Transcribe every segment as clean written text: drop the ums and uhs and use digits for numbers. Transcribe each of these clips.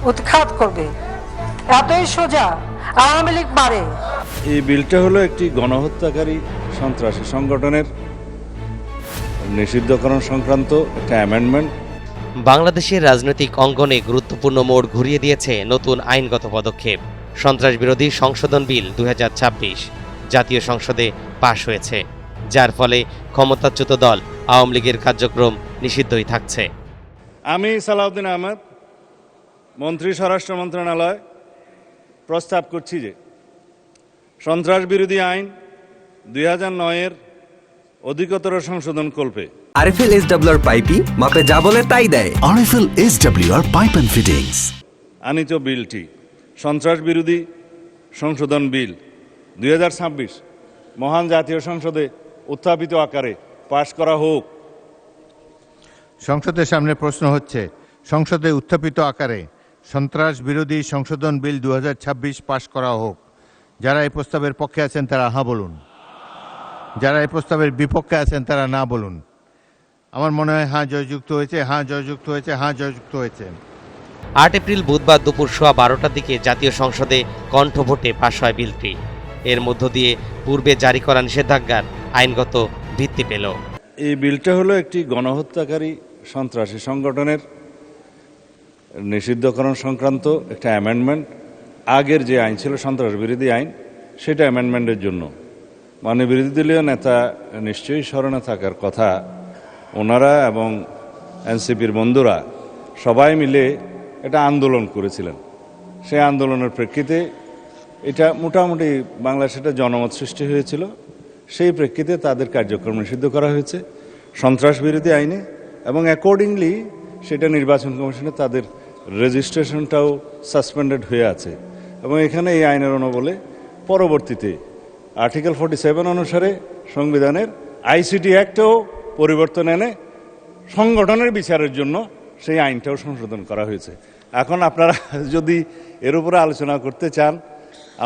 উৎখাত করবে। এতই সোজা আওয়ামী লীগ পারে। এই বিলটা হলো একটি গণহত্যাকারী সন্ত্রাসী সংগঠনের নিষিদ্ধকরণ সংক্রান্ত একটা অ্যামেন্ডমেন্ট। বাংলাদেশের রাজনৈতিক অঙ্গনে গুরুত্বপূর্ণ মোড় ঘুরিয়ে দিয়েছে নতুন আইনগত পদক্ষেপ। সন্ত্রাস বিরোধী সংশোধন বিল 2026 জাতীয় সংসদে পাশ হয়েছে, যার ফলে ক্ষমতাচ্যুত দল আওয়ামী লীগের কার্যক্রম নিষিদ্ধই থাকছে। আমি সালাউদ্দিন আহমেদ, মন্ত্রী স্বরাষ্ট্র মন্ত্রণালয়, প্রস্তাব করছি যে সন্ত্রাস বিরোধী আইন 2009-এর অধিকতর সংশোধন কল্পে আরএফএল এসডব্লিউআর পাইপি মাপে যা বলে তাই দেয়। RFL SWR pipe and fittings. আনিত বিলটি সন্ত্রাস বিরোধী সংশোধন বিল 2026 মহান জাতীয় সংসদে উত্থাপিত আকারে পাশ করা হোক। সংসদের সামনে প্রশ্ন হচ্ছে, সংসদে উত্থাপিত আকারে সন্ত্রাস বিরোধী সংশোধন বিল 2026 পাশ করা হোক। যারা এই প্রস্তাবের পক্ষে আছেন তারা হ্যাঁ বলুন, যারা এই প্রস্তাবের বিপক্ষে আছেন তারা না বলুন। আমার মনে হয় হ্যাঁ জয়যুক্ত হয়েছে, হ্যাঁ জয়যুক্ত হয়েছে, হ্যাঁ জয়যুক্ত হয়েছে। 8 এপ্রিল বুধবার দুপুর 12:15টার দিকে জাতীয় সংসদে কণ্ঠভোটে পাশ হয় বিলটি। এর মধ্য দিয়ে পূর্বে জারি করা নিষেধাজ্ঞার আইনগত ভিত্তি পেল। এই বিলটা হলো একটি গণহত্যাকারী সন্ত্রাসী সংগঠনের নিষিদ্ধকরণ সংক্রান্ত একটা অ্যামেন্ডমেন্ট। আগের যে আইন ছিল সন্ত্রাস বিরোধী আইন, সেটা অ্যামেন্ডমেন্টের জন্য মাননীয় বিরোধী দলীয় নেতা নিশ্চয়ই স্মরণে থাকার কথা, ওনারা এবং এনসিপির বন্ধুরা সবাই মিলে এটা আন্দোলন করেছিলেন। সেই আন্দোলনের প্রেক্ষিতে এটা মোটামুটি বাংলাদেশে একটা জনমত সৃষ্টি হয়েছিল। সেই প্রেক্ষিতে তাদের কার্যক্রম নিষিদ্ধ করা হয়েছে সন্ত্রাস বিরোধী আইনে, এবং অ্যাকর্ডিংলি সেটা নির্বাচন কমিশনে তাদের রেজিস্ট্রেশনটাও সাসপেন্ডেড হয়ে আছে। এবং এখানে এই আইনের অনুবলে পরবর্তীতে আর্টিকেল 47 অনুসারে সংবিধানের আইসিটি অ্যাক্টেও পরিবর্তন এনে সংগঠনের বিচারের জন্য সেই আইনটাও সংশোধন করা হয়েছে। এখন আপনারা যদি এর উপরে আলোচনা করতে চান,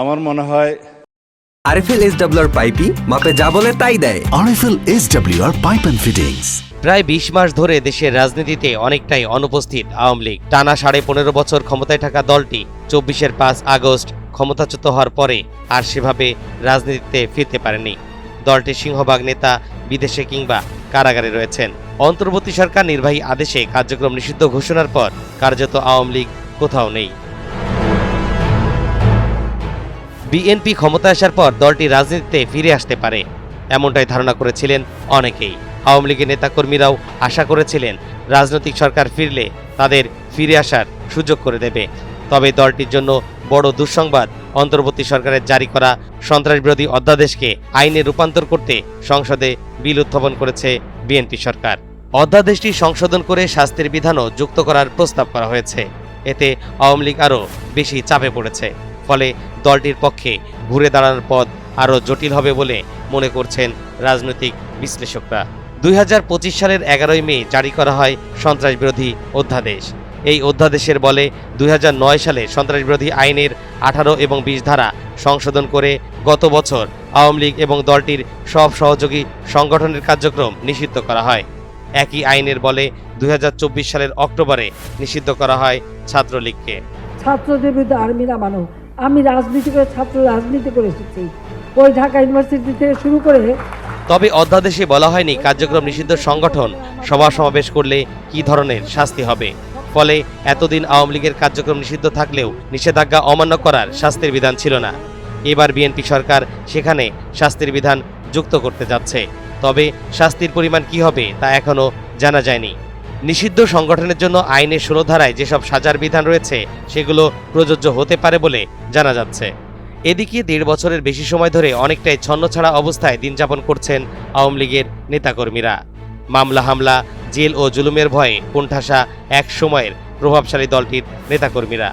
আমার মনে হয় আরএফএল এসডব্লিউআর পাইপি মাপে যা বলে তাই দেয়। RFL SWR pipe and fittings. প্রায় 20 মাস ধরে দেশের রাজনীতিতে অনেকটাই অনুপস্থিত আওয়ামী লীগ। টানা 15.5 বছর ক্ষমতায় থাকা দলটি 24-এর 5 আগস্ট ক্ষমতাচ্যুত হওয়ার পরে আর সেভাবে রাজনীতিতে ফিরতে পারেনি। দলটির সিংহভাগ নেতা বিদেশে কিংবা কারাগারে রয়েছেন। অন্তর্বর্তী সরকার নির্বাহী আদেশে কার্যক্রম নিষিদ্ধ ঘোষণার পর কার্যত আওয়ামী লীগ কোথাও নেই। বিএনপি ক্ষমতায় আসার পর দলটি রাজনীতিতে ফিরে আসতে পারে, এমনটাই ধারণা করেছিলেন অনেকেই। আওয়ামী লীগের নেতাকর্মীরাও আশা করেছিলেন রাজনৈতিক সরকার ফিরলে তাদের ফিরে আসার সুযোগ করে দেবে। তবে দলটির জন্য বড় দুঃসংবাদ, অন্তর্বর্তী সরকারের জারি করা সন্ত্রাস বিরোধী অধ্যাদেশকে আইনে রূপান্তর করতে সংসদে বিল উত্থাপন করেছে বিএনপি সরকার। অধ্যাদেশটি সংশোধন করে শাস্তির বিধানও যুক্ত করার প্রস্তাব করা হয়েছে। এতে আওয়ামী লীগ আরও বেশি চাপে পড়েছে। ফলে দলটির পক্ষে ঘুরে দাঁড়ানোর পথ আরও জটিল হবে বলে মনে করছেন রাজনৈতিক বিশ্লেষকরা। 2025 সালের 11 মে জারি করা হয় সন্ত্রাস বিরোধী অধ্যাদেশ। এই অধ্যাদেশের বলে 2009 সালে সন্ত্রাস বিরোধী আইনের 18 এবং 20 ধারা সংশোধন করে গত বছর আওয়ামী লীগ এবং দলটির সব সহযোগী সংগঠনের কার্যক্রম নিষিদ্ধ করা হয়। একই আইনের বলে 2024 সালের অক্টোবরে নিষিদ্ধ করা হয় ছাত্রলীগকে। ছাত্রদের বিরুদ্ধে আর্মি নামানো, আমি রাজনীতি করে ছাত্র রাজনীতি করে এসেছি, ওই ঢাকা ইউনিভার্সিটি থেকে শুরু করে। তবে অধ্যাদেশে বলা হয়নি কার্যক্রম নিষিদ্ধ সংগঠন সভা সমাবেশ করলে কী ধরনের শাস্তি হবে। ফলে এতদিন আওয়ামী লীগের কার্যক্রম নিষিদ্ধ থাকলেও নিষেধাজ্ঞা অমান্য করার শাস্তির বিধান ছিল না। এবার বিএনপি সরকার সেখানে শাস্তির বিধান যুক্ত করতে যাচ্ছে। তবে শাস্তির পরিমাণ কি হবে তা এখনও জানা যায়নি। নিষিদ্ধ সংগঠনের জন্য আইনের 16 ধারায় যেসব সাজার বিধান রয়েছে সেগুলো প্রযোজ্য হতে পারে বলে জানা যাচ্ছে। এদিকে 1.5 বছরের বেশি সময় ধরে অনেকটাই ছন্নছাড়া অবস্থায় দিন যাপন করছেন আওয়ামী লীগের নেতাকর্মীরা। মামলা হামলা, জেল ও জুলুমের ভয়ে কোণঠাসা এক সময়ের প্রভাবশালী দলটির নেতাকর্মীরা।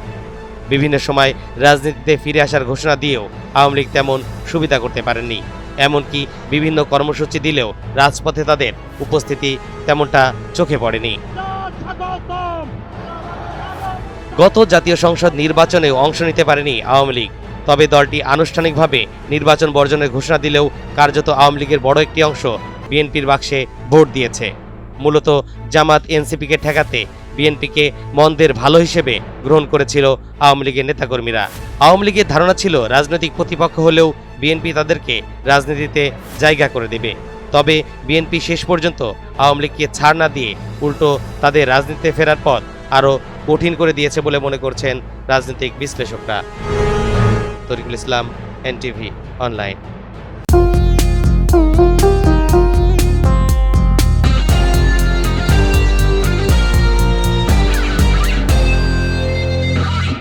বিভিন্ন সময় রাজনীতিতে ফিরে আসার ঘোষণা দিয়েও আওয়ামী লীগ তেমন সুবিধা করতে পারেননি। এমনকি বিভিন্ন কর্মসূচি দিলেও রাজপথে তাদের উপস্থিতি তেমনটা চোখে পড়েনি। গত জাতীয় সংসদ নির্বাচনেও অংশ নিতে পারেনি আওয়ামী লীগ। তবে দলটি আনুষ্ঠানিকভাবে নির্বাচন বর্জনের ঘোষণা দিলেও কার্যত আওয়ামী লীগের বড় একটি অংশ বিএনপির বাক্সে ভোট দিয়েছে। মূলত জামাত এনসিপিকে ঠেকাতে বিএনপিকে মন্দের ভালো হিসেবে গ্রহণ করেছিল আওয়ামী লীগের নেতাকর্মীরা। আওয়ামী লীগের ধারণা ছিল রাজনৈতিক প্রতিপক্ষ হলেও বিএনপি তাদেরকে রাজনীতিতে জায়গা করে দেবে। তবে বিএনপি শেষ পর্যন্ত আওয়ামী লীগকে ছাড় না দিয়ে উল্টো তাদের রাজনীতিতে ফেরার পথ আরও কঠিন করে দিয়েছে বলে মনে করছেন রাজনৈতিক বিশ্লেষকরা। তরিকুল ইসলাম, এনটিভি অনলাইন।